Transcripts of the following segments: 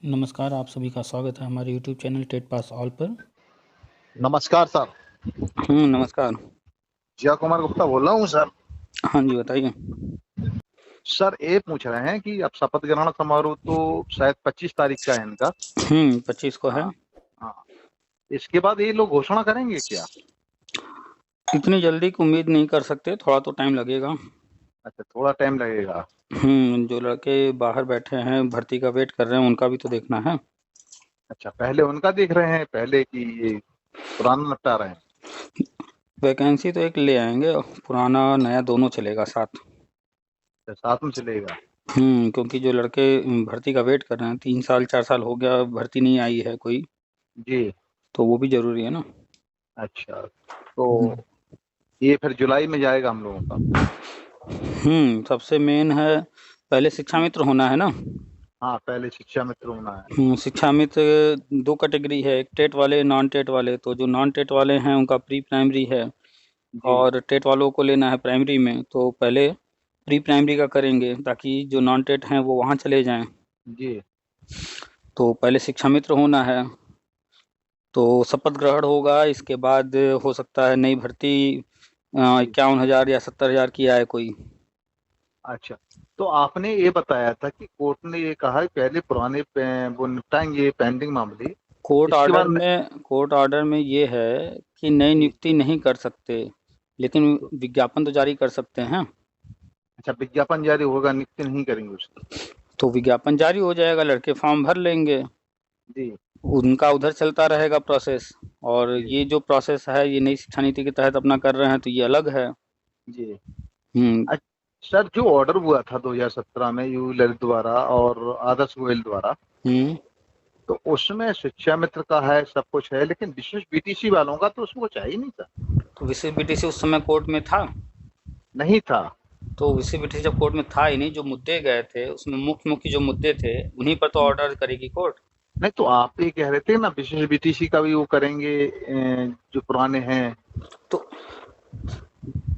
नमस्कार, आप सभी का स्वागत है हमारे YouTube channel TET pass all पर। नमस्कार सर। नमस्कार। जय कुमार गुप्ता बोल रहा हूँ सर। हाँ जी, बताइए। सर ये पूछ रहे हैं कि अब शपथ ग्रहण समारोह तो शायद 25 तारीख का है इनका। 25 को है। हाँ हाँ। इसके बाद ये लोग घोषणा करेंगे क्या? इतनी जल्दी की उम्मीद नहीं कर सकते, थोड़ा तो टाइम लगेगा। अच्छा, थोड़ा टाइम लगेगा। जो लड़के बाहर बैठे हैं भर्ती का वेट कर रहे हैं उनका भी तो देखना है। अच्छा, पहले उनका देख रहे हैं पहले कि ये पुराना निपटा रहे हैं? वैकेंसी तो एक ले आएंगे, पुराना नया दोनों चलेगा साथ। अच्छा, साथ में चलेगा। क्योंकि जो लड़के भर्ती का वेट कर रहे हैं, 3 साल 4 साल हो गया भर्ती नहीं आई है कोई, जी। तो वो भी जरूरी है ना। अच्छा, तो ये फिर जुलाई में जाएगा हम लोगों का? सबसे मेन है, पहले शिक्षा मित्र होना है ना। हाँ, पहले शिक्षा मित्र होना है। शिक्षा मित्र दो कैटेगरी है, एक टेट वाले नॉन टेट वाले। तो जो नॉन टेट वाले हैं उनका प्री प्राइमरी है, जी और टेट वालों को लेना है प्राइमरी में, तो पहले प्री प्राइमरी का करेंगे ताकि जो नॉन टेट हैं वो वहाँ चले जाएं। जी। तो पहले शिक्षा मित्र होना है, तो शपथ ग्रहण होगा, इसके बाद हो सकता है नई भर्ती जी। 51,000 या 70,000 की आए कोई। अच्छा, तो आपने ये बताया था कि कोर्ट ने ये कहा कि पहले पुराने वो निपटाएंगे पेंडिंग मामले। इसके बाद कोर्ट ऑर्डर में ये है कि नई जी। नियुक्ति नहीं कर सकते, लेकिन तो विज्ञापन तो जारी कर सकते हैं। अच्छा, विज्ञापन जारी होगा, नियुक्ति नहीं करेंगे उसकी? तो विज्ञापन जारी हो जाएगा, लड़के फॉर्म भर लेंगे, जी उनका उधर चलता रहेगा प्रोसेस। और जी ये जो प्रोसेस है ये नई शिक्षा नीति के तहत अपना कर रहे हैं, तो ये अलग है। जी। हम्म अच्छा, सर जो ऑर्डर हुआ था 2017 में यू ललित द्वारा और आदर्श गोयल द्वारा, हम्म तो उसमें शिक्षा मित्र का है, सब कुछ है, लेकिन विशेष बीटीसी वालों का तो उसमें कुछ है ही नहीं था। तो विशेष बीटीसी उस समय कोर्ट में था। नहीं था। तो विशेष बीटीसी जब कोर्ट में था ही नहीं, जो मुद्दे गए थे उसमें मुख्य मुख्य जो मुद्दे थे उन्हीं पर तो ऑर्डर करेगी कोर्ट। नहीं, तो आप ये कह रहे थे ना विशेष बीटीसी का भी वो करेंगे, जो पुराने हैं। तो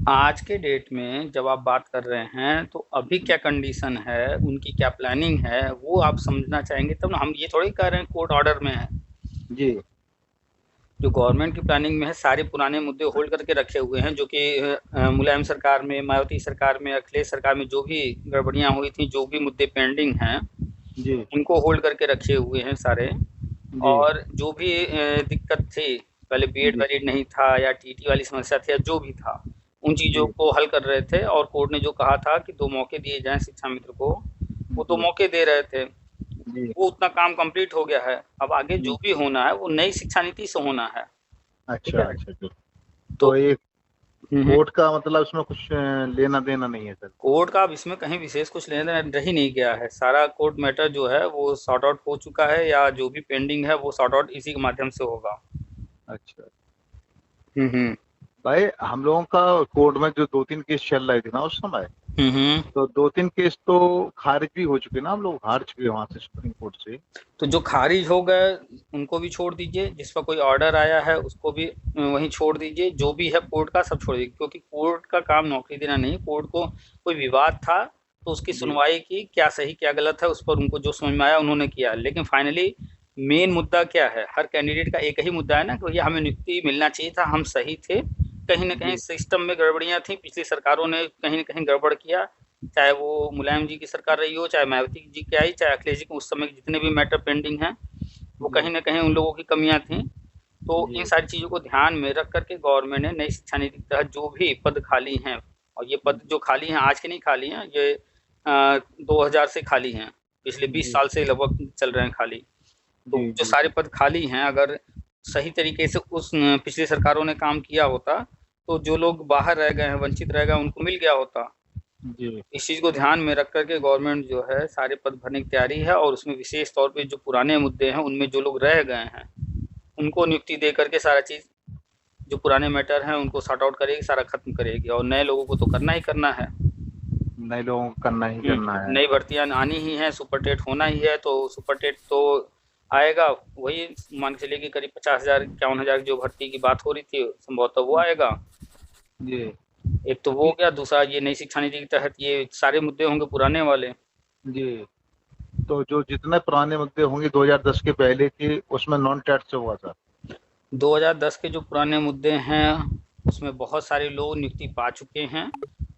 आज के डेट में जब आप बात कर रहे हैं तो अभी क्या कंडीशन है, उनकी क्या प्लानिंग है, वो आप समझना चाहेंगे तब ना। हम ये थोड़ी कह रहे हैं कोर्ट ऑर्डर में है। जी जो गवर्नमेंट की प्लानिंग में है, सारे पुराने मुद्दे होल्ड करके रखे हुए हैं, जो कि मुलायम सरकार में, मायावती सरकार में, अखिलेश सरकार में जो भी गड़बड़ियां हुई थी, जो भी मुद्दे पेंडिंग हैं, जी उनको होल्ड करके रखे हुए हैं सारे। जी और जो भी दिक्कत थी, पहले बीएड जी वैलिड नहीं था या टीटी वाली समस्या थी या जो भी था, उन चीज़ों जी को हल कर रहे थे। और कोर्ट ने जो कहा था कि 2 मौके दिए जाएं शिक्षा मित्र को, वो दो जी मौके दे रहे थे। जी वो उतना काम कंप्लीट हो गया है, अब आगे जो जी। भी होना है वो नई शिक्षा नीति से होना है। ठीक अच्छा है। अच्छा अच्छा। तो तो ये हम्म कोर्ट का मतलब उसमें कुछ लेना देना नहीं है सर? कोर्ट का अब इसमें कहीं विशेष कुछ लेना देना रह ही नहीं गया है। सारा कोर्ट मैटर जो है वो सॉर्ट आउट हो चुका है, या जो भी पेंडिंग है वो सॉर्ट आउट इसी के माध्यम से होगा। अच्छा हम्म भाई, हम लोगों का कोर्ट में जो 2-3 केस चल रहे थे ना उस समय, हम्म तो 2-3 केस तो खारिज भी हो चुके ना, हम लोग हार चुके वहां से सुप्रीम कोर्ट से। तो जो खारिज हो गए उनको भी छोड़ दीजिए, जिस पर कोई ऑर्डर आया है उसको भी वहीं छोड़ दीजिए, जो भी है कोर्ट का सब छोड़ दीजिए, क्योंकि कोर्ट का काम नौकरी देना नहीं। कोर्ट को कोई विवाद था तो उसकी जी सुनवाई की, क्या सही क्या गलत है उस पर उनको जो समझ में आया उन्होंने किया। लेकिन फाइनली मेन मुद्दा क्या है, हर कैंडिडेट का एक ही मुद्दा है ना, कि भैया हमें नियुक्ति मिलना चाहिए था, हम सही थे, कहीं ना कहीं जी सिस्टम में गड़बड़ियां थी, पिछली सरकारों ने कहीं ना कहीं गड़बड़ किया। चाहे वो मुलायम जी की सरकार रही हो, चाहे मायावती जी की आई, चाहे अखिलेश जी के उस समय जितने भी मैटर पेंडिंग हैं, वो जी कहीं ना कहीं उन लोगों की कमियां थी। तो इन जी सारी चीज़ों को ध्यान में रख करके गवर्नमेंट ने नई शिक्षा नीति के तहत जो भी पद खाली हैं, और ये पद जो खाली हैं आज के नहीं खाली हैं, ये 2000 से खाली हैं, पिछले 20 साल से लगभग चल रहे हैं खाली। तो जी जो जी सारे पद खाली हैं, अगर सही तरीके से उस पिछली सरकारों ने काम किया होता, तो जो लोग बाहर रह गए हैं, वंचित रह गए, उनको मिल गया होता। जी इस चीज़ को ध्यान में रख करके गवर्नमेंट जो है सारे पद भरने की तैयारी है, और उसमें विशेष तौर पे जो पुराने मुद्दे हैं उनमें जो लोग रह गए हैं उनको नियुक्ति दे करके सारा चीज़, जो पुराने मैटर हैं उनको सॉर्ट आउट करेगी, सारा खत्म करेगी, और नए लोगों को तो करना ही करना है। नए लोगों को करना ही करना है। नई भर्तियां आनी ही है, सुपर टेट होना ही है, तो सुपर टेट तो आएगा। वही मान के चलिए कि करीब 50,000 51,000 की जो भर्ती की बात हो रही थी, संभवतः वो आएगा। जी। एक तो वो ये गया, दूसरा ये नई शिक्षा नीति के तहत ये सारे मुद्दे होंगे पुराने वाले। जी तो जो जितने पुराने मुद्दे होंगे 2010 के पहले के, उसमें नॉन टेट से हुआ था। 2010 के जो पुराने मुद्दे हैं उसमें बहुत सारे लोग नियुक्ति पा चुके हैं,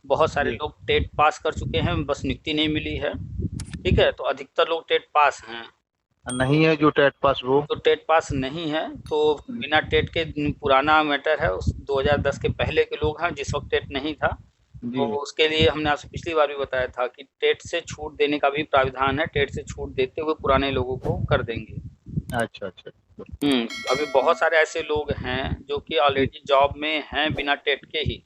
बहुत सारे जी। लोग टेट पास कर चुके हैं, बस नियुक्ति नहीं मिली है। ठीक है, तो अधिकतर लोग टेट पास हैं। नहीं है जो टेट पास वो। तो टेट पास नहीं है तो बिना टेट के पुराना मैटर है, उस 2010 के पहले के लोग हैं जिस वक्त टेट नहीं था। तो जी। उसके लिए हमने आपसे पिछली बार भी बताया था कि टेट से छूट देने का भी प्राविधान है, टेट से छूट देते हुए पुराने लोगों को कर देंगे। अच्छा अच्छा। अभी बहुत सारे ऐसे लोग हैं जो कि जी ऑलरेडी जॉब में हैं बिना टेट के ही।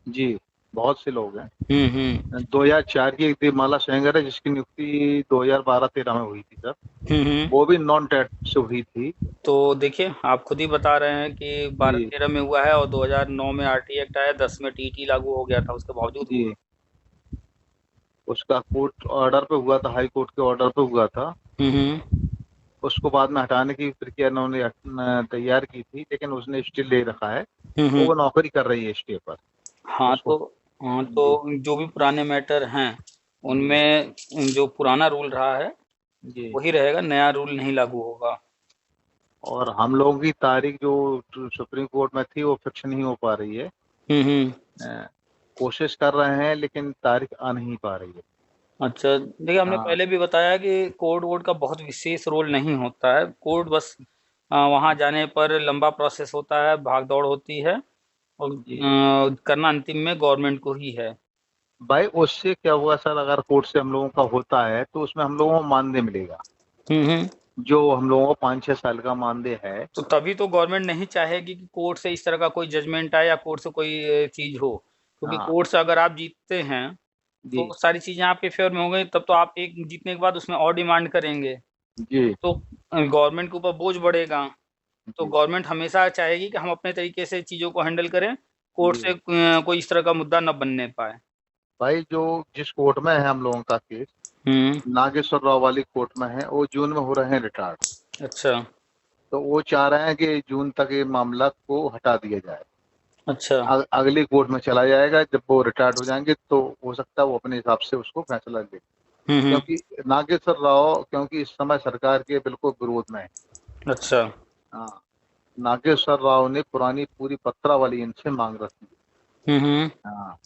जी, बहुत से लोग हैं। हम्म। 2004 की एक दीपमाला सेंगर है जिसकी नियुक्ति 2012-13 में हुई थी सर। हम्म। वो भी नॉन टेट से हुई थी। तो देखिए आप खुद ही बता रहे हैं कि जी 12-13 में हुआ है और 2009 में आरटी एक्ट आया, 10 में टीटी लागू हो गया था, उसके बावजूद हुआ। जी, उसका कोर्ट ऑर्डर पे हुआ था, हाई कोर्ट के ऑर्डर पे हुआ था। हम्म। उसको बाद में हटाने की प्रक्रिया उन्होंने तैयार की थी, लेकिन उसने स्टे ले रखा है। हम्म। वो नौकरी कर रही है स्टे पर हाँ उसको। तो हाँ तो जी जो भी पुराने मैटर हैं जी उनमें जो पुराना रूल रहा है जी। वही रहेगा, नया रूल नहीं लागू होगा। और हम लोगों की तारीख जो सुप्रीम कोर्ट में थी वो फिक्स नहीं हो पा रही है। हम्म। अ, कोशिश कर रहे हैं लेकिन तारीख आ नहीं पा रही है। अच्छा, देखिए हमने हाँ पहले भी बताया कि कोर्ट वोर्ट का बहुत विशेष रोल नहीं होता है। कोर्ट बस वहाँ जाने पर लंबा प्रोसेस होता है, भाग दौड़ होती है और जी करना अंतिम में गवर्नमेंट को ही है। भाई, उससे क्या हुआ सर, अगर कोर्ट से हम लोगों का होता है तो उसमें हम लोगों को मानदेय मिलेगा। हम्म। जो हम लोगों को 5-6 साल का मानदेय है। तो तभी तो गवर्नमेंट नहीं चाहेगी कि कोर्ट से इस तरह का कोई जजमेंट आए या कोर्ट से कोई चीज हो, क्योंकि हाँ कोर्ट से अगर आप जीतते हैं जी तो सारी चीजें आपके फेवर में हो गई, तब तो आप एक जीतने के बाद उसमें और डिमांड करेंगे जी तो गवर्नमेंट के ऊपर बोझ बढ़ेगा। तो जी गवर्नमेंट हमेशा चाहेगी कि हम अपने तरीके से चीज़ों को हैंडल करें, कोर्ट से जी। कोई इस तरह का मुद्दा न बनने पाए। भाई, जो जिस कोर्ट में है हम लोगों का केस, हुँ। नागेश्वर राव वाली कोर्ट में है, वो जून में हो रहे हैं रिटायर्ड। अच्छा, तो वो चाह रहे हैं कि जून तक ये मामला को हटा दिया जाए। अच्छा। अगली कोर्ट में चला जाएगा, जब वो रिटायर्ड हो जाएंगे तो हो सकता है वो अपने हिसाब से उसको फैसला ले। हुँ। क्योंकि नागेश्वर राव क्योंकि इस समय सरकार के बिल्कुल विरोध में है। अच्छा। हाँ, नागेश्वर राव ने पुरानी पूरी पत्रावली इनसे मांग रखी हुँ। है। हाँ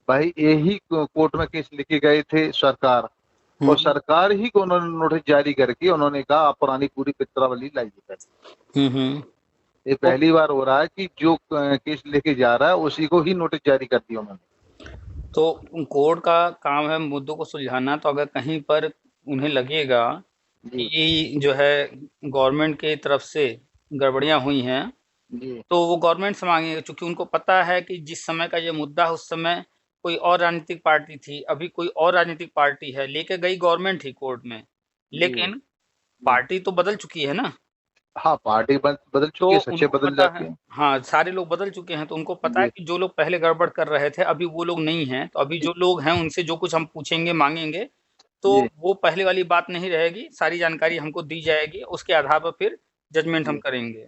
भाई, यही कोर्ट में केस लेके गए थे सरकार, हुँ। और सरकार ही को उन्होंने नोटिस जारी करके उन्होंने कहा आप पुरानी पूरी पत्रावली लाइए। हुँ। ये तो पहली बार हो रहा है कि जो केस लेके जा रहा है उसी को ही नोटिस जारी कर दिया उन्होंने। तो कोर्ट का काम है मुद्दों को सुलझाना, तो अगर कहीं पर उन्हें लगेगा जी कि जो है गवर्नमेंट की तरफ से गड़बड़ियाँ हुई हैं, जी तो वो गवर्नमेंट से मांगेंगे, क्योंकि उनको पता है कि जिस समय का ये मुद्दा है उस समय कोई और राजनीतिक पार्टी थी, अभी कोई और राजनीतिक पार्टी है, लेके गई गवर्नमेंट ही कोर्ट में, जी लेकिन जी। पार्टी तो बदल चुकी है ना। हाँ, पार्टी बदल तो चुकी है, सच्चे उनको बदल पता है, जाते हैं। हाँ सारे लोग बदल चुके हैं, तो उनको पता है जी कि जो लोग पहले गड़बड़ कर रहे थे अभी वो लोग नहीं हैं, तो अभी जी जो लोग हैं उनसे जो कुछ हम पूछेंगे मांगेंगे तो जी वो पहले वाली बात नहीं रहेगी, सारी जानकारी हमको दी जाएगी, उसके आधार पर फिर जजमेंट हम जी करेंगे।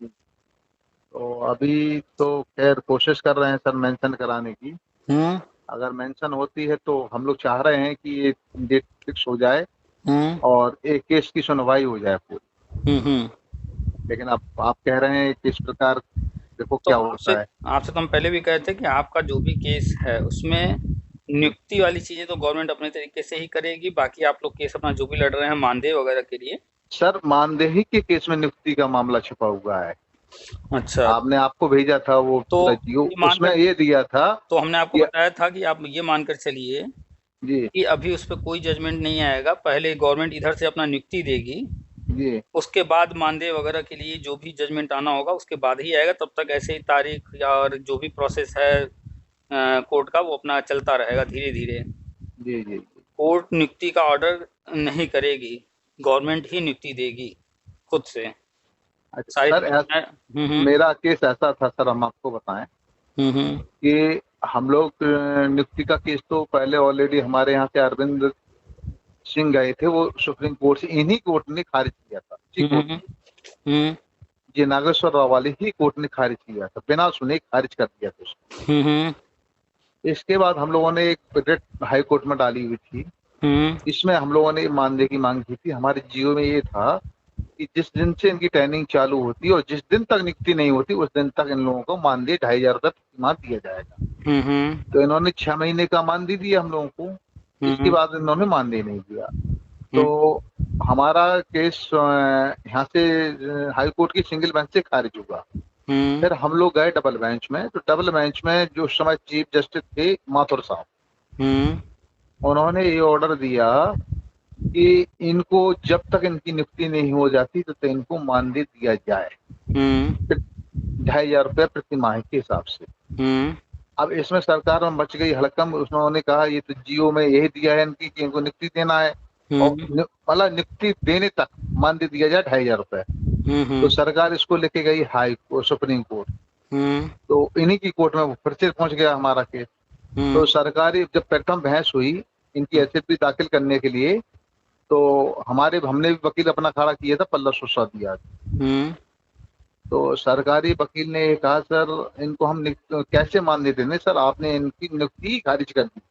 जी। तो अभी तो खैर कोशिश कर रहे हैं सर मेंशन कराने की। हम्म। अगर मेंशन होती है तो हम लोग चाह रहे हैं कि ये डेट फिक्स हो जाए हम्म। और एक केस की सुनवाई हो जाए पूरी। हम्म। लेकिन आप कह रहे हैं कि इस प्रकार देखो तो क्या आपसे होता है। आपसे तो हम पहले भी कहे थे कि आपका जो भी केस है उसमें नियुक्ति वाली चीजें तो गवर्नमेंट अपने तरीके से ही करेगी, बाकी आप लोग केस अपना जो भी लड़ रहे हैं मानदेय वगैरह के लिए। सर, मानदेही के केस में नियुक्ति का मामला छिपा हुआ है। अच्छा, आपने आपको भेजा था वो तो पूरा जियो, ये मानकर उसमें ये दिया था तो हमने आपको कि बताया था कि आप ये मानकर चलिए जी कि अभी उस पे कोई जजमेंट नहीं आएगा, पहले गवर्नमेंट इधर से अपना नियुक्ति देगी, जी उसके बाद मानदेय वगैरह के लिए जो भी जजमेंट आना होगा उसके बाद ही आएगा, तब तक ऐसे ही तारीख या और जो भी प्रोसेस है कोर्ट का वो अपना चलता रहेगा धीरे धीरे। जी जी। कोर्ट नियुक्ति का ऑर्डर नहीं करेगी, गवर्नमेंट ही नियुक्ति देगी खुद से। अच्छा सारी सर, हम्म। मेरा केस ऐसा था सर, हम आपको बताएं हम्म। कि हम लोग नियुक्ति का केस तो पहले ऑलरेडी हमारे यहाँ से अरविंद सिंह गए थे, वो सुप्रीम कोर्ट से इन्हीं कोर्ट ने खारिज किया था, इसी कोर्ट हम्म। ने। हम्म। ये नागेश्वर राव वाली ही कोर्ट ने खारिज किया था, बिना सुने खारिज कर दिया था उसको। हम्म। इसके बाद हम लोगों ने एक रिट हाई कोर्ट में डाली हुई थी। हुँ, इसमें हम लोगों ने मानदेय की मांग की थी। हमारे जीओ में ये था कि जिस दिन से इनकी ट्रेनिंग चालू होती है और जिस दिन तक नियुक्ति नहीं होती उस दिन तक इन लोगों को मानदेय 2,500 रुपये प्रति माह दिया जाएगा। हुँ, हुँ, तो इन्होंने 6 महीने का मानदेय दिया हम लोगों को। हुँ, इसके हुँ, बाद इन्होंने मानदेय नहीं दिया। हुँ, तो हमारा केस यहाँ से हाई कोर्ट की सिंगल बेंच से खारिज हुआ। हुँ, फिर हम लोग गए डबल बेंच में। तो डबल बेंच में जो उस समय चीफ जस्टिस थे माथुर साहब, हुँ, उन्होंने ये ऑर्डर दिया कि इनको जब तक इनकी नियुक्ति नहीं हो जाती तो इनको मानदेय दिया जाए हुँ, 2,500 रुपये प्रति माह के हिसाब से। हुँ, अब इसमें सरकार में मच गई हड़कंप। उन्होंने कहा ये तो जियो में यही दिया है इनकी कि इनको नियुक्ति देना है और हुँ, मतलब नियुक्ति देने तक मानदेय दिया जाए 2,500 रुपये। हुँ, तो हुँ, सरकार इसको लेके गई हाई कोर्ट, सुप्रीम कोर्ट। हुँ, तो इन्हीं की कोर्ट में फिर से पहुंच गया हमारा केस। तो हुँ, सरकारी जब प्रथम बहस हुई इनकी एसएलपी दाखिल करने के लिए, तो हमने भी वकील अपना खड़ा किया था, पल्लव सिसोदिया। हुँ, तो सरकारी वकील ने ये कहा सर इनको हम कैसे मानदेय देंगे सर, आपने इनकी नियुक्ति ही खारिज कर दी।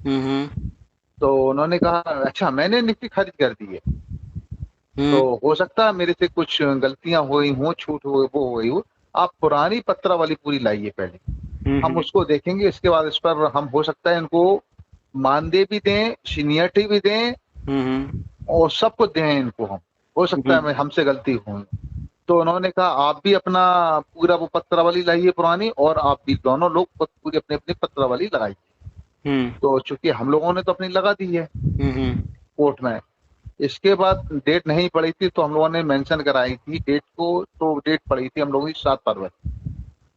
हुँ, तो उन्होंने कहा अच्छा मैंने नियुक्ति खारिज कर दी है, तो हुँ, हो सकता है मेरे से कुछ गलतियां हुई हों, छूट हो वो हुई हो। आप पुरानी पत्रावली पूरी लाइए पहले, हम हुँ, उसको देखेंगे। इसके बाद इस पर हम हो सकता है इनको मानदेय भी दें, सीनियरिटी भी दें हुँ, और सब कुछ दें इनको हम। हो सकता है हमसे गलती हो। तो उन्होंने कहा आप भी अपना पूरा वो पत्रावली लाइए पुरानी और आप भी दोनों लोग पूरी अपनी अपनी पत्रावली लगाइए। हुँ, तो चूंकि हम लोगों ने तो अपनी लगा दी है हुँ, कोर्ट में। इसके बाद डेट नहीं पड़ी थी तो हम लोगों ने मेंशन कराई थी डेट को। तो डेट पड़ी थी हम लोगों की 7 फरवरी।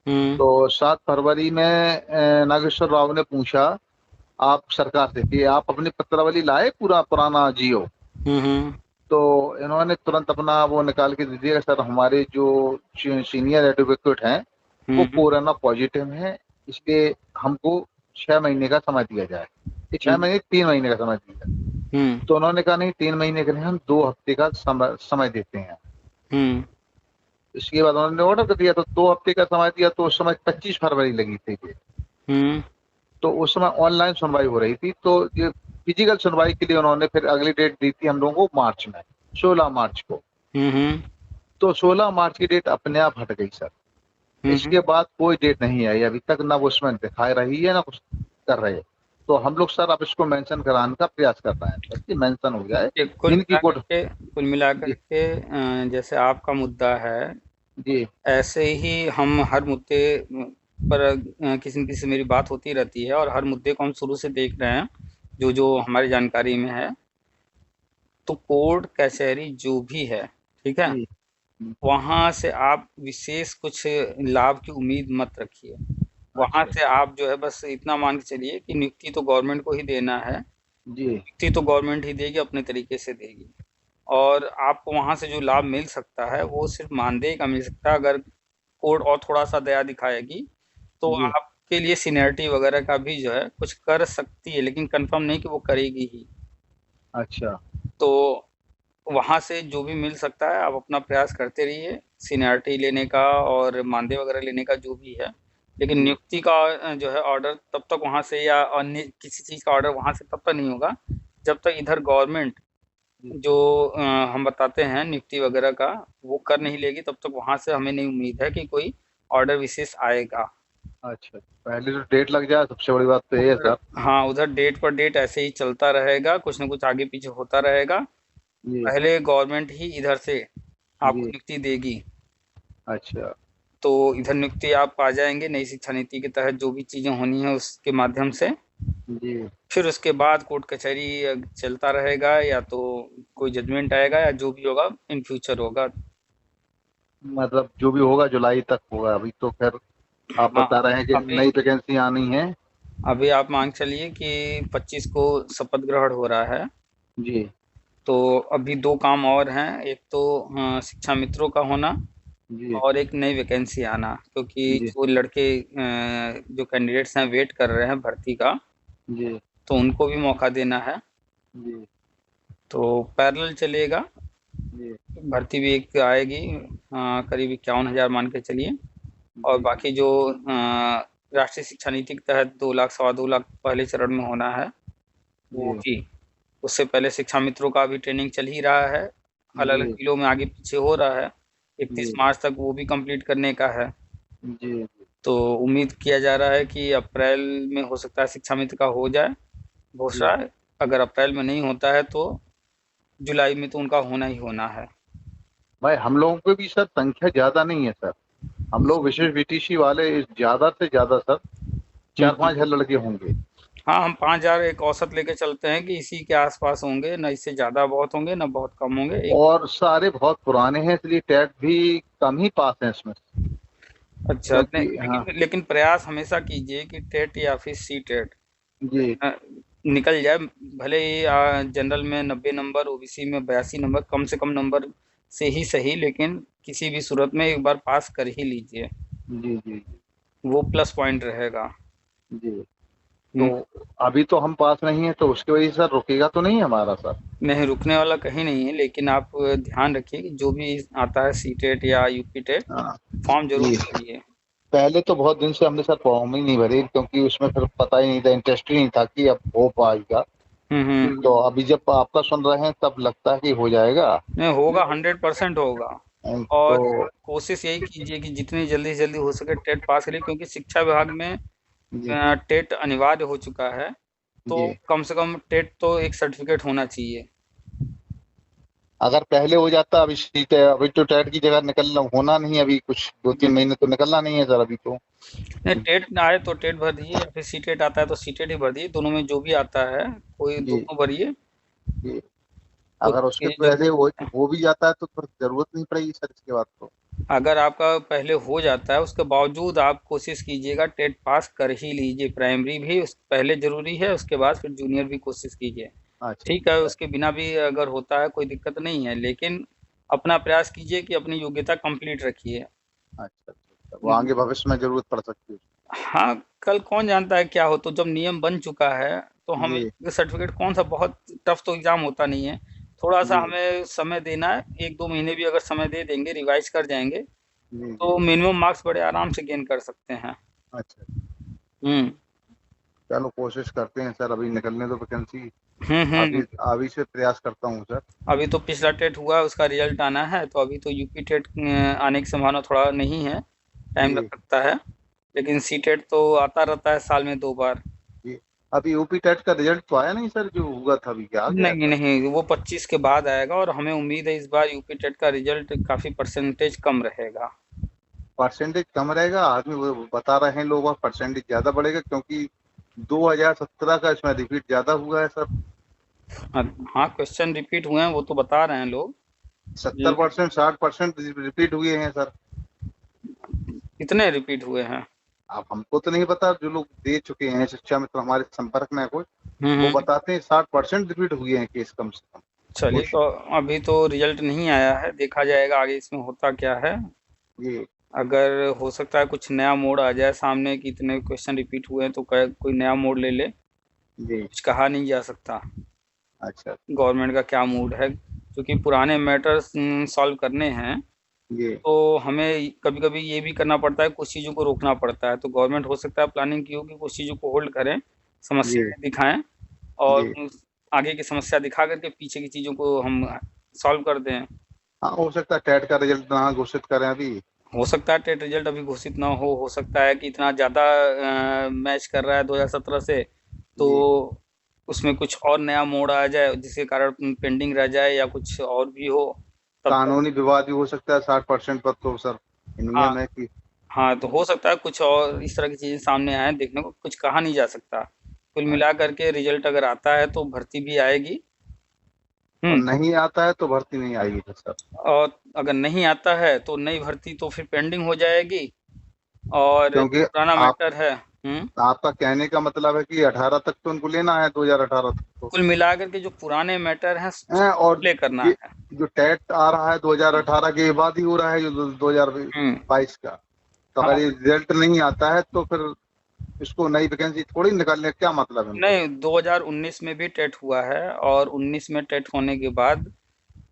हुँ, तो 7 फरवरी में नागेश्वर राव ने पूछा आप सरकार से कि आप अपनी पत्रावली लाए पूरा पुराना जियो। हुँ, तो इन्होंने तुरंत अपना वो निकाल के दे दिया सर हमारे जो सीनियर एडवोकेट हैं वो हुँ, कोरोना पॉजिटिव है, इसलिए हमको 6 महीने का समय दिया जाए। ये 6 महीने 3 महीने का समय दिया। हुँ, तो उन्होंने कहा नहीं 3 महीने का नहीं, हम 2 हफ्ते का समय देते हैं। हुँ, इसके बाद उन्होंने ऑर्डर कर दिया तो 2 हफ्ते का समय दिया। तो उस समय 25 फरवरी लगी थी ये। हुँ, तो उस समय ऑनलाइन सुनवाई हो रही थी। तो ये फिजिकल सुनवाई के लिए उन्होंने फिर अगली डेट दी थी हम लोगों को मार्च में, 16 मार्च को। हुँ, तो 16 मार्च की डेट अपने आप हट गई सर। हुँ, इसके बाद कोई डेट नहीं आई अभी तक, ना वो उसमें दिखा रही है ना कुछ कर रहे हैं। तो हम लोग सर अब इसको मेंशन कराने का प्रयास कर रहे हैं सर कि मेंशन हो जाए ये इनकी कोर्ट। कुल मिलाकर जी के जैसे आपका मुद्दा है, जी ऐसे ही हम हर मुद्दे पर किसी न किसी से मेरी बात होती रहती है और हर मुद्दे को हम शुरू से देख रहे हैं, जो हमारी जानकारी में है। तो कोर्ट कचहरी जो भी है, ठीक है? जी वहाँ से आप विशेष कुछ लाभ की उम्मीद मत रखिए। वहाँ अच्छा से आप जो है बस इतना मान के चलिए कि नियुक्ति तो गवर्नमेंट को ही देना है, जी नियुक्ति तो गवर्नमेंट ही देगी, अपने तरीके से देगी। और आपको वहाँ से जो लाभ मिल सकता है, वो सिर्फ़ मानदेय का मिल सकता है। अगर कोर्ट और थोड़ा-सा दया दिखाएगी, तो जी आपके लिए सीनियरिटी वगैरह का भी जो है कुछ कर सकती है, लेकिन कन्फर्म नहीं कि वो करेगी ही। अच्छा तो वहाँ से जो भी मिल सकता है, आप अपना प्रयास करते रहिए, सीनियरिटी लेने का और मानदेय वगैरह लेने का जो भी है। लेकिन जी नियुक्ति का जो है ऑर्डर तब तक वहाँ से या अन्य किसी चीज़ का ऑर्डर वहाँ से तब तक नहीं होगा, जब तक इधर गवर्नमेंट जी जो हम बताते हैं नियुक्ति वगैरह का, वो कर नहीं लेगी, तब तक वहाँ से हमें नहीं उम्मीद है कि कोई ऑर्डर विशेष आएगा। अच्छा पहले तो डेट लग जाए, सबसे बड़ी बात तो ये है उधर सर। हाँ, उधर डेट पर डेट ऐसे ही चलता रहेगा, कुछ न कुछ आगे-पीछे होता रहेगा। जी पहले गवर्नमेंट ही इधर से आपको जी नियुक्ति देगी, अच्छा तो इधर नियुक्ति आप आ जाएँगे, नई शिक्षा नीति के तहत जो भी चीज़ें होनी है उसके माध्यम से। जी फिर उसके बाद कोर्ट कचहरी चलता रहेगा, या तो कोई जजमेंट आएगा या जो भी होगा इन फ्यूचर होगा। मतलब जो भी होगा जुलाई तक होगा। अभी तो खैर आप हाँ, बता रहे हैं कि अभी नई वैकेंसी आनी है। अभी आप मान के चलिए कि 25 को शपथ ग्रहण हो रहा है, जी तो अभी 2 काम और हैं। एक तो शिक्षा मित्रों का होना जी और एक नई वैकेंसी आना, क्योंकि जी जो लड़के जो कैंडिडेट्स हैं वेट कर रहे हैं भर्ती का, जी तो उनको भी मौका देना है। जी तो पैरेलल चलेगा, जी भर्ती भी एक आएगी करीब 51,000 मान के चलिए। और जी बाकी जो राष्ट्रीय शिक्षा नीति के तहत 2 लाख, सवा 2 लाख पहले चरण में होना है, वो जी भी। उससे पहले शिक्षा मित्रों का भी ट्रेनिंग चल ही रहा है, अलग-अलग जी जिलों में आगे पीछे हो रहा है। 31 जी मार्च तक वो भी कंप्लीट करने का है। जी तो उम्मीद किया जा रहा है कि अप्रैल में हो सकता है शिक्षा मित्र का हो जाए जी। घोषणा। अगर अप्रैल में नहीं होता है तो जुलाई में तो उनका होना ही होना है। भाई हम लोगों की भी सर संख्या ज्यादा नहीं है सर। हम लोग विशेष बीटीसी वाले ज्यादा से ज्यादा सर हुँ, चार हुँ। पांच हजार लड़के होंगे। हाँ, हम 5000 एक औसत लेके चलते हैं कि इसी के आस-पास होंगे, ना इससे ज़्यादा बहुत होंगे, ना बहुत कम होंगे। एक और सारे बहुत पुराने हैं इसलिए टेट भी कम ही पास हैं इसमें। अच्छा, नहीं क्योंकि हाँ। लेकिन प्रयास हमेशा कीजिए कि टेट या फिर सी-टेट जी अ, निकल जाए। भले ही जनरल में 90 नंबर, ओबीसी में 82 नंबर, कम से कम नंबर से ही सही, लेकिन किसी भी सूरत में एक बार पास कर ही लीजिए, जी जी वो प्लस पॉइंट रहेगा। जी। तो हुँ, अभी तो हम पास नहीं है तो उसकी वजह से सर रुकेगा तो नहीं हमारा सर। नहीं रुकने वाला कहीं नहीं है, लेकिन आप ध्यान रखिए कि जो भी आता है सी-टेट या यूपी-टेट, हाँ फॉर्म ज़रूर जी। भरिए। पहले तो बहुत दिन से हमने सर फॉर्म ही नहीं भरे क्योंकि उसमें फिर पता ही नहीं था, इंटरेस्ट ही नहीं था कि अब हो पाएगा। हुँ, हुँ। तो अभी जब आपका सुन रहे हैं तब लगता है कि हो जाएगा। नहीं होगा, 100% होगा। तो और कोशिश यही कीजिए कि जितनी जल्दी से जल्दी हो सके टेट पास करिए, क्योंकि शिक्षा विभाग में जी टेट अनिवार्य हो चुका है। तो जी। कम से कम टेट तो एक सर्टिफिकेट होना चाहिए। अगर पहले हो जाता अभी सीट है, अभी तो टेट की जगह निकलना होना नहीं, अभी कुछ दो हम्म, तीन महीने तो निकलना नहीं है सर अभी तो। नहीं टेट ना आए तो टेट भर दीजिए, या फिर सी टेट आता है तो सी टेट ही भर दीजिए, दोनों में जो भी आता है कोई जी दोनों भरिए। जी। कोई अगर उसके की पहले जरूरत नहीं है। हो भी जाता है तो फिर जरूरत नहीं पड़ेगी सर इसके बाद तो। अगर आपका पहले हो जाता है उसके बावजूद आप कोशिश कीजिएगा टेट पास कर ही लीजिए। प्राइमरी भी उस पहले ज़रूरी है, उसके बाद फिर जूनियर भी कोशिश कीजिए। अच्छा ठीक है, अच्छा उसके बिना भी अगर होता है कोई दिक्कत नहीं है, लेकिन अपना प्रयास कीजिए कि अपनी योग्यता कंप्लीट रखिए। अच्छा अच्छा। वो आगे भविष्य में जरूरत पड़ सकती है। हाँ, कल कौन जानता है क्या हो, तो जब नियम बन चुका है तो हमें जी सर्टिफिकेट कौन सा बहुत टफ तो एग्ज़ाम होता नहीं है। थोड़ा-सा जी हमें समय देना है, 1-2 महीने भी अगर समय दे देंगे, रिवाइज़ कर जाएँगे, जी जी। तो मिनिमम मार्क्स बड़े आराम से गेन कर सकते हैं। अच्छा। हुँ। चलो कोशिश करते हैं सर, अभी निकलने दो वैकेंसी। हुँ, अभी हुँ। अभी से प्रयास करता हूँ सर। अभी तो पिछला टेट हुआ है, उसका रिज़ल्ट आना है, तो अभी तो यूपी टेट आने की संभावना थोड़ा नहीं है, टाइम लग जी सकता है। लेकिन सी टेट तो आता रहता है साल में 2 बार। जी। अभी यूपी टेट का रिजल्ट तो आया नहीं सर, जो हुआ था अभी क्या आ गया नहीं, सर? नहीं, वो 25 के बाद आएगा, और हमें उम्मीद है इस बार यूपी टेट का रिज़ल्ट काफ़ी परसेंटेज कम रहेगा। परसेंटेज कम रहेगा, आदमी वो बता रहे हैं लोग, और परसेंटेज ज्यादा बढ़ेगा क्योंकि 2017 का इसमें रिपीट ज्यादा हुआ है सर। हाँ, हाँ, क्वेश्चन रिपीट हुए हैं वो तो बता रहे हैं लोग। 70% 60% रिपीट हुए हैं सर। कितने रिपीट हुए हैं? अब हमको तो नहीं पता, जो लोग दे चुके हैं शिक्षा मित्र हमारे संपर्क में है कुछ, हुँ, वो हुँ। बताते हैं 60% रिपीट हुए हैं केस कम से कम चलिए, कुछ। तो अभी तो रिज़ल्ट नहीं आया है, देखा जाएगा आगे इसमें होता क्या है। ये अगर हो सकता है कुछ नया मोड़ आ जाए सामने कि इतने क्वेश्चन रिपीट हुए हैं तो कोई नया मोड़ ले ले, जी। कुछ कहा नहीं जा सकता अच्छा। गवर्नमेंट का क्या मूड है, क्योंकि पुराने मैटर्स सॉल्व करने हैं ये तो हमें कभी कभी ये भी करना पड़ता है, कुछ चीज़ों को रोकना पड़ता है। तो गवर्नमेंट हो सकता है प्लानिंग की हो कि कुछ चीज़ों को होल्ड करें, ये समस्याएं दिखाएं, और ये आगे की समस्या दिखा करके पीछे की चीज़ों को हम सॉल्व कर दें। हाँ, हो सकता है टेट का रिजल्ट ना घोषित करें अभी। हो सकता है टेट रिजल्ट अभी घोषित ना हो सकता है कि इतना ज़्यादा मैच कर रहा है 2017 से, तो जी। उसमें कुछ और नया मोड़ आ जाए जिसके कारण पेंडिंग रह जाए या कुछ और भी हो, तब तक। कानूनी विवाद भी हो सकता है 60% पर तो सर, हाँ, नियम है कि। हाँ, तो हो सकता है कुछ और इस तरह की चीज़ें सामने आएँ, देखने को कुछ कहा नहीं जा सकता। कुल मिला कर के रिजल्ट अगर आता है तो भर्ती भी आएगी। और हुँ, नहीं आता है तो भर्ती नहीं आएगी फिर सर। और अगर नहीं आता है तो नई भर्ती तो फिर पेंडिंग हो जाएगी, और जो क्योंकि पुराना आप मैटर है। हुँ। आपका कहने का मतलब है कि 18 तक तो उनको लेना है, 2018 तक तो कुल मिलाकर के जो पुराने मैटर हैं है। और प्ले करना ये है। जो टेट आ रहा है 2018 के बाद ही हो रहा है, जो हुँ। 2022 का। तो हाँ, अगर ये रिजल्ट नहीं आता है तो फिर इसको नई वैकेंसी थोड़ी निकालने का क्या मतलब है उनको। नहीं, 2019 में भी टेट हुआ है, और 19 में टेट होने के बाद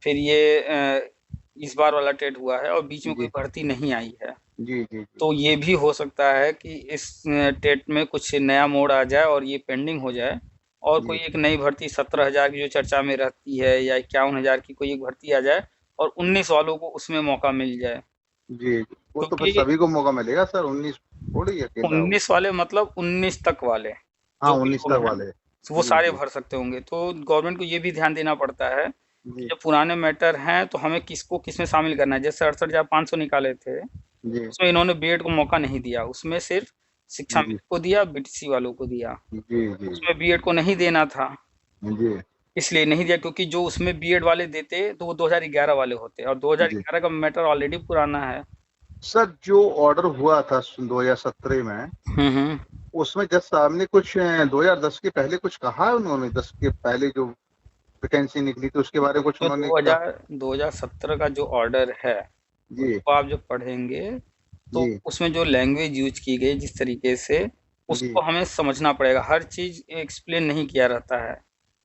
फिर ये इस बार वाला टेट हुआ है, और बीच में कोई जी भर्ती नहीं आई है। जी जी जी। तो ये भी हो सकता है कि इस टेट में कुछ नया मोड़ आ जाए और ये पेंडिंग हो जाए, और कोई जी एक नई भर्ती 17,000 की जो चर्चा में रहती है या 51,000 की कोई एक भर्ती आ जाए और 19 वालों को उसमें मौका मिल जाए। जी। वो तो फिर क्योंकि सभी को मौका मिलेगा सर, 19 थोड़ी अकेला हो। 19 वाले मतलब 19 तक वाले हाँ, जो भी 19 लोग तक हैं वाले। वो जी सारे जी भर सकते होंगे। तो गवर्नमेंट को ये भी ध्यान देना पड़ता है कि जी जब पुराने मैटर हैं तो हमें किसको किसमें शामिल करना है। जैसे 68,500 निकाले थे, जी उसमें इन्होंने बीएड को मौका नहीं दिया, उसमें सिर्फ शिक्षा जी मित्र को दिया, बीटीसी वालों को दिया। जी जी उसमें बीएड को नहीं देना था, जी इसलिए नहीं दिया क्योंकि जो उसमें बीएड वाले देते तो वो 2011 वाले होते और जी। 2011 का मैटर ऑलरेडी पुराना है। सर जो ऑर्डर हुआ था 2017 में, हम्म। उसमें जज साहब ने कुछ 2010 के पहले कुछ कहा है उन्होंने? 10 के पहले जो वैकेंसी निकली थी उसके बारे में कुछ जो उन्होंने कहा? 2017 का जो ऑर्डर है जी उसको आप जब पढ़ेंगे तो जी उसमें जो लैंग्वेज यूज की गई जिस तरीके से जी। उसको हमें समझना पड़ेगा। हर चीज एक्सप्लेन नहीं किया रहता है,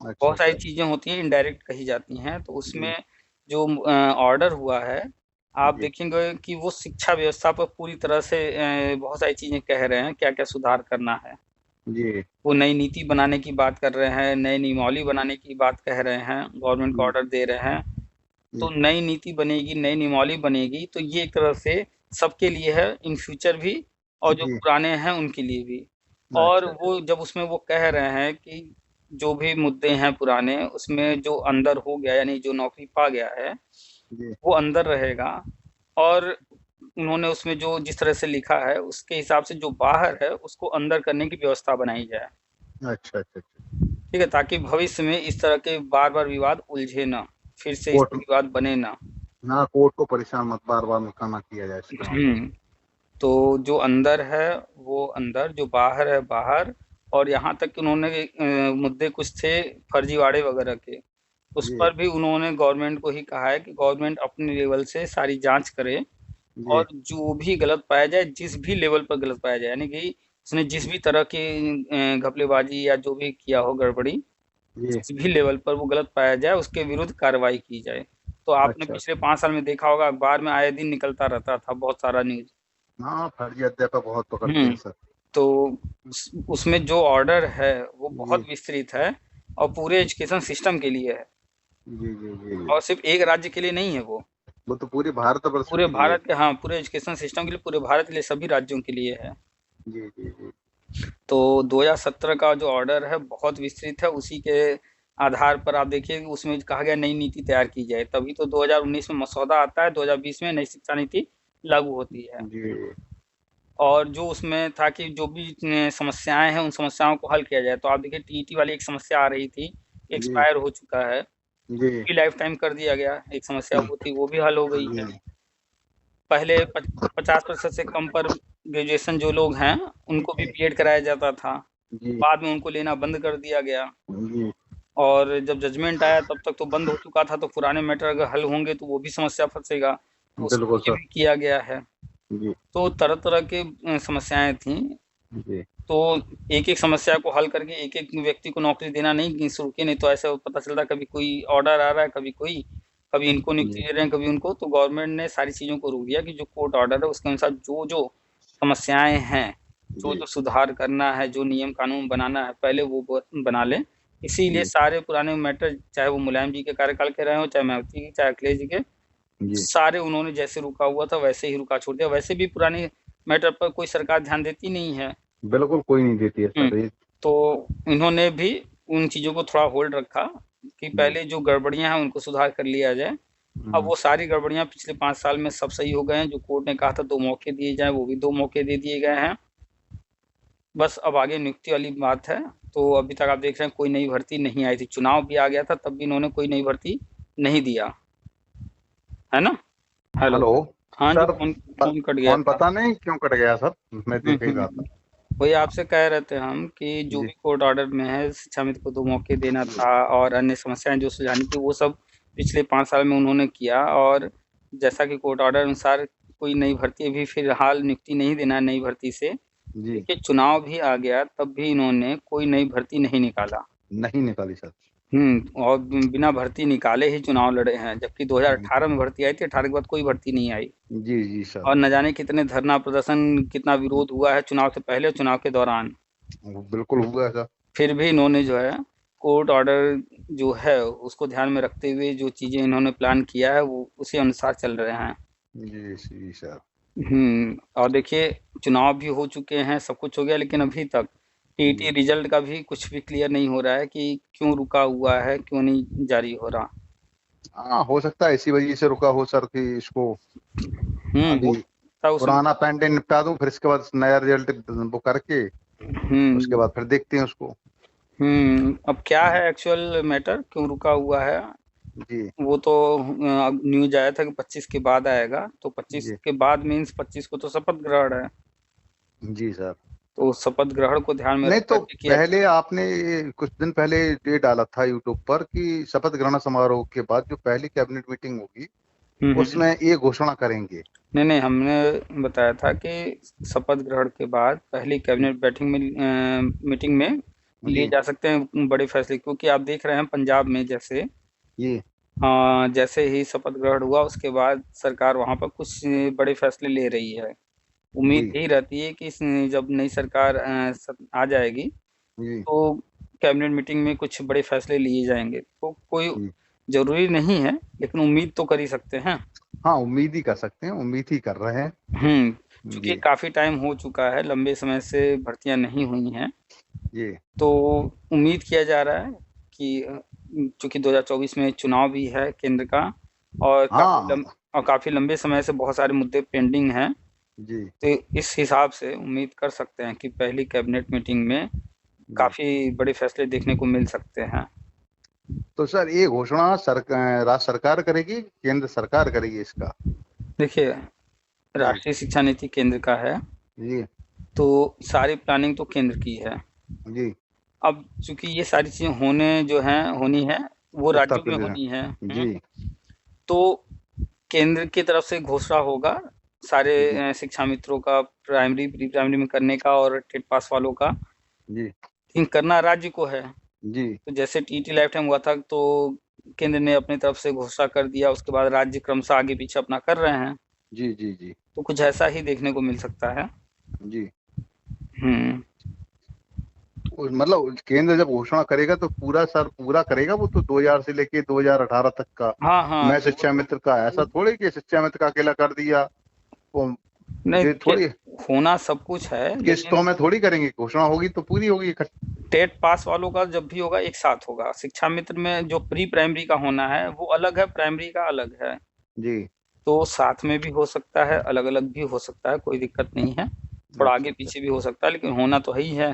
अच्छा बहुत सारी अच्छा। चीजें होती हैं इनडायरेक्ट कही जाती हैं। तो जी उसमें जो ऑर्डर हुआ है आप जी देखेंगे कि वो शिक्षा व्यवस्था पर पूरी तरह से बहुत सारी चीजें कह रहे हैं क्या क्या सुधार करना है। जी वो नई नीति बनाने की बात कर रहे हैं, नई नियमावली बनाने की बात कह रहे हैं, गवर्नमेंट को जी ऑर्डर दे रहे हैं। तो जी नई नीति बनेगी, नई नियमावली बनेगी तो ये एक तरह से सबके लिए है, इन फ्यूचर भी और जो जी। पुराने हैं उनके लिए भी। और अच्छा अच्छा। वो जब उसमें वो कह रहे हैं कि जो भी मुद्दे हैं पुराने उसमें जो अंदर हो गया यानी जो नौकरी पा गया है जी। वो अंदर रहेगा। और उन्होंने उसमें जो जिस तरह से लिखा है उसके हिसाब से जो बाहर है उसको अंदर करने की व्यवस्था बनाई जाए। अच्छा अच्छा अच्छा। ठीक है, ताकि भविष्य में इस तरह के बार बार विवाद उलझे ना, फिर से इस कोर्ट, तरह विवाद बने ना। ना कोर्ट को परेशान मत बार बार मत करना किया जाए इसके मामले में। हम्म। तो जो अंदर है वो अंदर, जो बाहर है बाहर। और यहाँ तक कि उन्होंने मुद्दे कुछ थे फर्जीवाड़े वगैरह के, उस जी पर भी उन्होंने गवर्नमेंट को ही कहा है कि गवर्नमेंट अपने लेवल से सारी जांच करे जी और जो भी गलत पाया जाए, जिस भी लेवल पर गलत पाया जाए, यानी कि उसने जिस भी तरह की घपलेबाजी या जो भी किया हो गड़बड़ी, जी। जिस भी लेवल पर वो गलत पाया जाए उसके विरुद्ध कार्रवाई की जाए। तो आपने अच्छा पिछले अच्छा। 5 साल में देखा होगा अखबार में आए दिन निकलता रहता था बहुत सारा न्यूज। हाँ, फर्जी अध्यापक बहुत पकड़ते हैं हम्म। सर। तो उसमें जो ऑर्डर है वो जी बहुत विस्तृत है और पूरे एजुकेशन सिस्टम के लिए है जी जी जी जी। और सिर्फ एक राज्य के लिए नहीं है वो, वो तो पूरे भारतवर्ष पूरे के लिए। भारत के, हाँ, पूरे एजुकेशन सिस्टम के लिए, पूरे भारत के लिए, सभी राज्यों के लिए है। जी जी जी तो 2017 का जो ऑर्डर है बहुत विस्तृत है, उसी के आधार पर आप देखिए कि उसमें कहा गया नई नीति तैयार की जाए, तभी तो 2019 में मसौदा आता है, 2020 में नई शिक्षा नीति लागू होती है। जी। और जो उसमें था कि जो भी समस्याएं हैं उन समस्याओं को हल किया जाए। तो आप देखिए टीईटी वाली एक समस्या आ रही थी, जी एक्सपायर हो चुका है, जी भी लाइफ टाइम कर दिया गया। एक समस्या वो थी, वो भी हल हो गई है। जी पहले 50% से कम पर ग्रेजुएशन जो लोग हैं उनको भी बीएड कराया जाता था, जी बाद में उनको लेना बंद कर दिया गया। जी। और जब जजमेंट आया तब तक तो बंद हो चुका था, तो पुराने मैटर अगर हल होंगे तो वो भी समस्या फंसेगा, तो उसके बिल्कुल लिए सर। भी किया गया है। जी तो तरह तरह के समस्याएं थी। जी तो एक एक समस्या को हल करके एक एक व्यक्ति को नौकरी देना नहीं शुरू किए, नहीं तो ऐसा पता चलता कभी कोई ऑर्डर आ रहा है, कभी कोई, कभी इनको नियुक्ति जी दे रहे हैं, कभी उनको। तो गवर्नमेंट ने सारी चीज़ों को रोक दिया कि जो कोर्ट ऑर्डर है उसके अनुसार जो जो समस्याएं हैं, जो जी जो सुधार करना है, जो नियम कानून बनाना है, पहले वो बना लें। इसीलिए जी सारे पुराने मैटर, चाहे वो मुलायम जी के कार्यकाल के रहे हो, चाहे मायावती की, चाहे अखिलेश जी के, जी। सारे उन्होंने जैसे रुका हुआ था वैसे ही रुका छोड़ दिया। वैसे भी पुरानी मैटर पर कोई सरकार ध्यान देती नहीं है। बिल्कुल कोई नहीं देती है हुँ, सर ये। तो इन्होंने भी उन चीज़ों को थोड़ा होल्ड रखा कि जी। पहले जो गड़बड़ियाँ हैं उनको सुधार कर लिया जाए। अब हम्म, वो सारी गड़बड़ियाँ पिछले 5 साल में सब सही हो गए हैं। जो कोर्ट ने कहा था 2 मौके दिए जाएँ, वो भी 2 मौके दे दिए गए हैं। बस अब आगे नियुक्ति वाली बात है। तो अभी तक आप देख रहे हैं कोई नई भर्ती नहीं आई थी। चुनाव भी आ गया था तब भी इन्होंने कोई नई भर्ती नहीं दिया, है ना? हेलो। हेलो हाँ जी, सर। फ़ोन कट गया फोन था। पता नहीं क्यों कट गया सर, मैं हुँ, देख ही हुँ, रहा था। हुँ। वही आपसे कह रहे थे हम कि जो जी भी कोर्ट ऑर्डर में है शिक्षा मित्र को 2 मौके देना जी था और अन्य समस्याएँ जो सुलझानी थी वो सब पिछले 5 साल में उन्होंने किया। और जैसा कि कोर्ट ऑर्डर अनुसार कोई नई भर्ती अभी फ़िलहाल नियुक्ति नहीं देना है नई भर्ती से। जी। देखिए चुनाव भी आ गया तब भी इन्होंने कोई नई भर्ती नहीं निकाला। नहीं निकाली सर। और बिना भर्ती निकाले ही चुनाव लड़े हैं, जबकि 2018 में भर्ती आई थी, 18 के बाद कोई भर्ती नहीं आई। जी जी सर। और न जाने कितने धरना प्रदर्शन, कितना विरोध हुआ है चुनाव से पहले और चुनाव के दौरान। बिल्कुल हुआ है सर। फिर भी इन्होंने जो है कोर्ट ऑर्डर जो है उसको ध्यान में रखते हुए जो चीज़ें इन्होंने प्लान किया है वो उसी अनुसार चल रहे हैं। जी सर। और देखिए चुनाव भी हो चुके हैं, सब कुछ हो गया, लेकिन अभी तक टीटी जी रिजल्ट का भी कुछ भी क्लियर नहीं हो रहा है कि क्यों रुका हुआ है, क्यों नहीं जारी हो रहा। हाँ, हो सकता है इसी वजह से रुका हो सर, कि इसको हो अभी सकता है उसमें। पुराना पेंडिंग निपटा दूं, फिर इसके बाद नया रिजल्ट वो करके उसके हम्म बाद फिर देखते हैं उसको। अब क्या है एक्चुअल मैटर, क्यों रुका हुआ है, जी वो तो अब न्यूज आया था कि 25 के बाद आएगा, तो 25 जी के बाद मीन्स 25 को तो शपथ ग्रहण है। जी सर। तो शपथ ग्रहण को ध्यान में नहीं रख तो करके किया। पहले आपने कुछ दिन पहले ये डाला था यूट्यूब पर कि शपथ ग्रहण समारोह के बाद जो पहली कैबिनेट मीटिंग होगी हम्म। उसमें ये घोषणा करेंगे। नहीं नहीं, हमने बताया था कि शपथ ग्रहण के बाद पहली कैबिनेट बैठिंग में मीटिंग में लिए जी जा सकते हैं बड़े फैसले, क्योंकि आप देख रहे हैं पंजाब में जैसे जी जैसे ही शपथ ग्रहण हुआ उसके बाद सरकार वहां पर कुछ बड़े फैसले ले रही है। जी उम्मीद यही रहती है कि जब नई सरकार आ जाएगी जी तो कैबिनेट मीटिंग में कुछ बड़े फैसले लिए जाएंगे, तो कोई जी। जरूरी नहीं है, लेकिन उम्मीद तो कर ही सकते हैं। हाँ, उम्मीद ही कर सकते हैं, उम्मीद ही कर रहे हैं। चूंकि जी काफी टाइम हो चुका है, लंबे समय से भर्तियां नहीं हुई हैं, जी तो उम्मीद किया जा रहा है कि चूंकि 2024 में चुनाव भी है केंद्र का, और हाँ काफी लंबे समय से बहुत सारे मुद्दे पेंडिंग हैं, जी तो इस हिसाब से उम्मीद कर सकते हैं कि पहली कैबिनेट मीटिंग में जी। काफी बड़े फैसले देखने को मिल सकते हैं। तो सर ये घोषणा राज्य सरकार करेगी, केंद्र सरकार करेगी इसका? देखिए, जी राष्ट्रीय शिक्षा नीति केंद्र का है, जी तो सारी प्लानिंग तो केंद्र की है। जी। अब चूंकि ये सारी चीजें जो हैं होनी है, वो उत्तर राज्यों में प्रदेश। होनी है। जी तो केंद्र की तरफ से घोषणा होगा सारे जी शिक्षा मित्रों का, प्राइमरी प्री प्राइमरी में करने का और टेट पास वालों का, जी लेकिन करना राज्य को है। जी तो जैसे टीटी लाइफ टाइम हुआ था, तो केंद्र ने अपनी तरफ से घोषणा कर दिया, उसके बाद राज्य क्रमशः आगे पीछे अपना कर रहे हैं। जी जी जी तो कुछ ऐसा ही देखने को मिल सकता है। जी। हम्म मतलब केंद्र जब घोषणा करेगा तो पूरा सर पूरा करेगा वो तो 2000 से लेके 2018 तक का। हाँ हाँ, मैं शिक्षा मित्र का ऐसा थोड़ी कि शिक्षा मित्र का अकेला कर दिया वो। नहीं ये देखिए, थोड़ी होना सब कुछ है, लेकिन किस्तों में थोड़ी करेंगे, घोषणा होगी तो पूरी होगी टेट पास वालों का जब भी होगा एक साथ होगा। शिक्षा मित्र में जो प्री प्राइमरी का होना है वो अलग है, प्राइमरी का अलग है। जी। तो साथ में भी हो सकता है, अलग अलग भी हो सकता है, कोई दिक्कत नहीं है। थोड़ा अच्छा आगे अच्छा पीछे भी हो सकता है, लेकिन होना तो है ही है।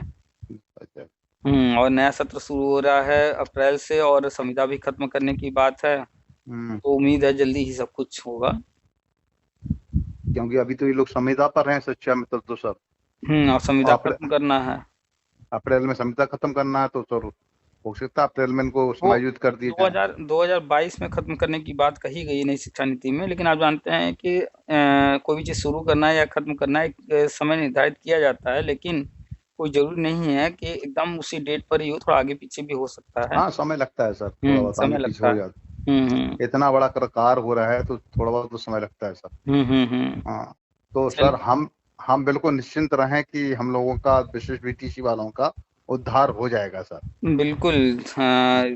अच्छा। और नया सत्र शुरू हो रहा है अप्रैल से, और संविदा भी खत्म करने की बात है, हम्म। तो उम्मीद है जल्दी ही सब कुछ होगा। क्योंकि अभी तो ये लोग संविदा पर हैं शिक्षा मित्र तो सर। और संविदा खत्म अप्रैल करना है। अप्रैल में संविदा खत्म करना है तो सर हो सकता है अप्रैल में इनको वो समायोजित कर दिए जाए। 2022 में खत्म करने की बात कही गई नई शिक्षा नीति में, लेकिन आप जानते हैं कि कोई भी चीज़ शुरू करना है या खत्म करना है, एक समय निर्धारित किया जाता है, लेकिन कोई जरूरी नहीं है कि एकदम उसी डेट पर ही हो, थोड़ा आगे पीछे भी हो सकता है। हाँ, समय लगता है सर, थोड़ा बहुत आगे समय पीछे लगता हो है। जाता हम्म है। इतना बड़ा कार हो रहा है तो थोड़ा बहुत तो समय लगता है सर। हम्म। हाँ। तो चल सर हम बिल्कुल निश्चिंत रहें कि हम लोगों का, विशेष बीटीसी वालों का उद्धार हो जाएगा सर। बिल्कुल,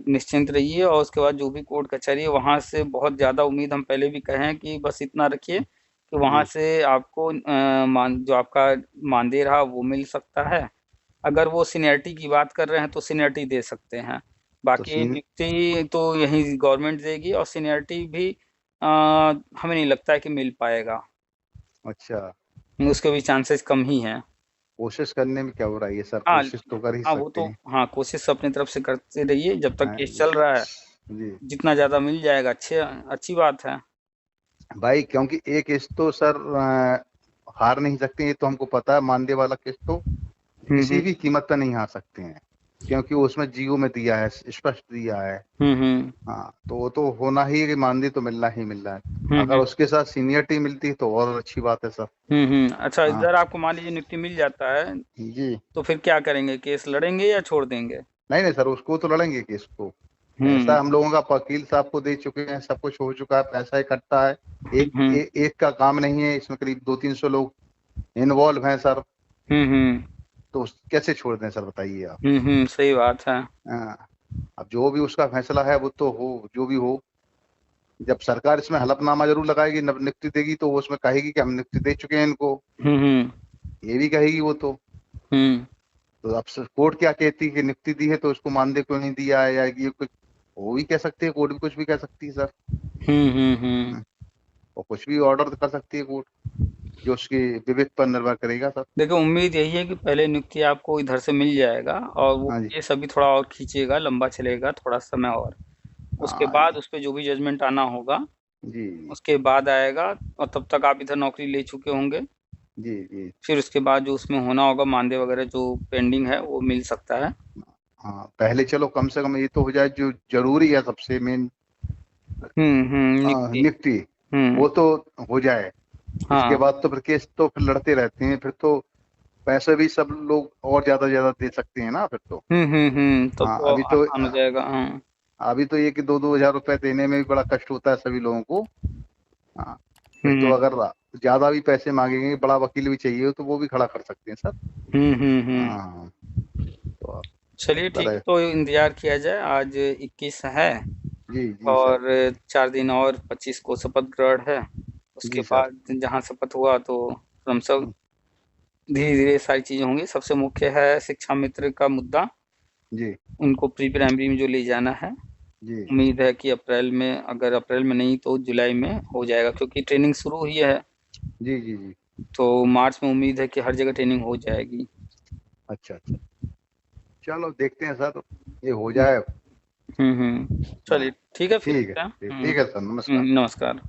निश्चिंत रहिए, और उसके बाद जो भी कोर्ट कचहरी है वहाँ से बहुत ज़्यादा उम्मीद हम पहले भी कहे हैं कि बस इतना रखिए कि वहाँ जी। से आपको जो आपका मानदेय रहा वो मिल सकता है। अगर वो सीनियरिटी की बात कर रहे हैं तो सीनियरिटी दे सकते हैं, तो बाकी सीन नियुक्ति तो यही गवर्नमेंट देगी, और सीनियरिटी भी हमें नहीं लगता है कि मिल पाएगा, अच्छा। उसके भी चांसेस कम ही हैं। कोशिश करने में क्या हो रहा है, ये सर हाँ कोशिश तो कर ही हाँ, वो सकते तो हैं। हाँ, कोशिश अपनी तरफ से करते रहिए जब तक हाँ, केस चल रहा है। जी जितना ज़्यादा मिल जाएगा अच्छी बात है। भाई, क्योंकि एक किस्त तो सर हार नहीं सकते, ये तो हमको पता है। मानदेय वाला किस्त तो किसी हम्म भी कीमत पर नहीं हार सकते हैं, क्योंकि उसमें जीओ में दिया है, स्पष्ट दिया है। हम्म हाँ, तो वो तो होना ही है कि मानदेय तो मिलना ही मिल रहा है। अगर हम्म उसके साथ सीनियरिटी मिलती तो और अच्छी बात है सर। अच्छा, हाँ इधर आपको मान लीजिए नियुक्ति मिल जाता है, जी। तो फिर क्या करेंगे, केस लड़ेंगे या छोड़ देंगे? नहीं नहीं सर, उसको तो लड़ेंगे केस को। हम्म पैसा हम लोगों का वकील साहब को दे चुके हैं, सब कुछ हो चुका है, पैसा इकट्ठा है। एक का काम नहीं है, इसमें करीब 200-300 लोग इन्वॉल्व हैं सर। हम्म। तो कैसे छोड़ दें सर, बताइए आप। सही बात है। हाँ, अब जो भी उसका फैसला है वो तो हो, जो भी हो। जब सरकार इसमें हलफनामा जरूर लगाएगी, नियुक्ति देगी, तो वो उसमें कहेगी कि हम नियुक्ति दे चुके हैं इनको, हम्म ये भी कहेगी वो तो। हम्म तो अब कोर्ट क्या कहती है कि नियुक्ति दी है तो उसको मानदेय क्यों नहीं दिया है, या ये कुछ, वो भी कह सकती है, कोर्ट भी कुछ भी कह सकती है सर। हम्म। और कुछ भी ऑर्डर कर सकती है कोर्ट, जो उसके विवेक पर निर्भर करेगा सर। देखो, उम्मीद यही है कि पहले नियुक्ति आपको इधर से मिल जाएगा, और वो हाँ जी। केस अभी थोड़ा और खींचेगा, लंबा चलेगा थोड़ा समय और। उसके हाँ बाद जी। उस पे जो भी जजमेंट आना होगा, जी जी। उसके बाद आएगा। और तब तक आप इधर नौकरी ले चुके होंगे। जी जी। फिर उसके बाद जो उसमें होना होगा मानदेय वगैरह जो पेंडिंग है वो मिल सकता है। हाँ, पहले चलो कम से कम ये तो हो जाए, जो जरूरी है सबसे मेन, नियुक्ति। नियुक्ति, हम्म। वो तो हो जाए। इसके हाँ। बाद तो फिर केस तो फिर लड़ते रहते हैं, फिर तो पैसे भी सब लोग और ज्यादा ज्यादा दे सकते हैं ना फिर तो। तब हाँ, तो आसान हो जाएगा। हाँ। अभी तो ये कि 2-2 हज़ार रुपए देने में भी बड़ा कष्ट होता है सभी लोगों को। हाँ, फिर तो हम्म अगर ज्यादा भी पैसे मांगेंगे, बड़ा वकील भी चाहिए तो वो भी खड़ा कर सकते हैं सर। हम्म। हाँ, तो आप चलिए ठीक है, तरह। तो इंतजार किया जाए। आज 21 है, जी जी सर। और 4 दिन और, 25 को शपथ ग्रहण है। उसके जी सर। बाद जहाँ शपथ हुआ तो हम सब धीरे धीरे सारी चीजें होंगी। सबसे मुख्य है शिक्षा मित्र का मुद्दा, जी उनको प्री प्राइमरी में जो ले जाना है। जी उम्मीद है कि अप्रैल में, अगर अप्रैल में नहीं तो जुलाई में हो जाएगा, क्योंकि ट्रेनिंग शुरू हुई है। जी जी। जी। तो मार्च में उम्मीद है कि हर जगह ट्रेनिंग हो जाएगी। अच्छा अच्छा। चलो देखते हैं सर, ये हो जाए। चलिए हाँ, ठीक है, फिर ठीक है, मिलते हैं। ठीक ठीक है सर, नमस्कार। नमस्कार।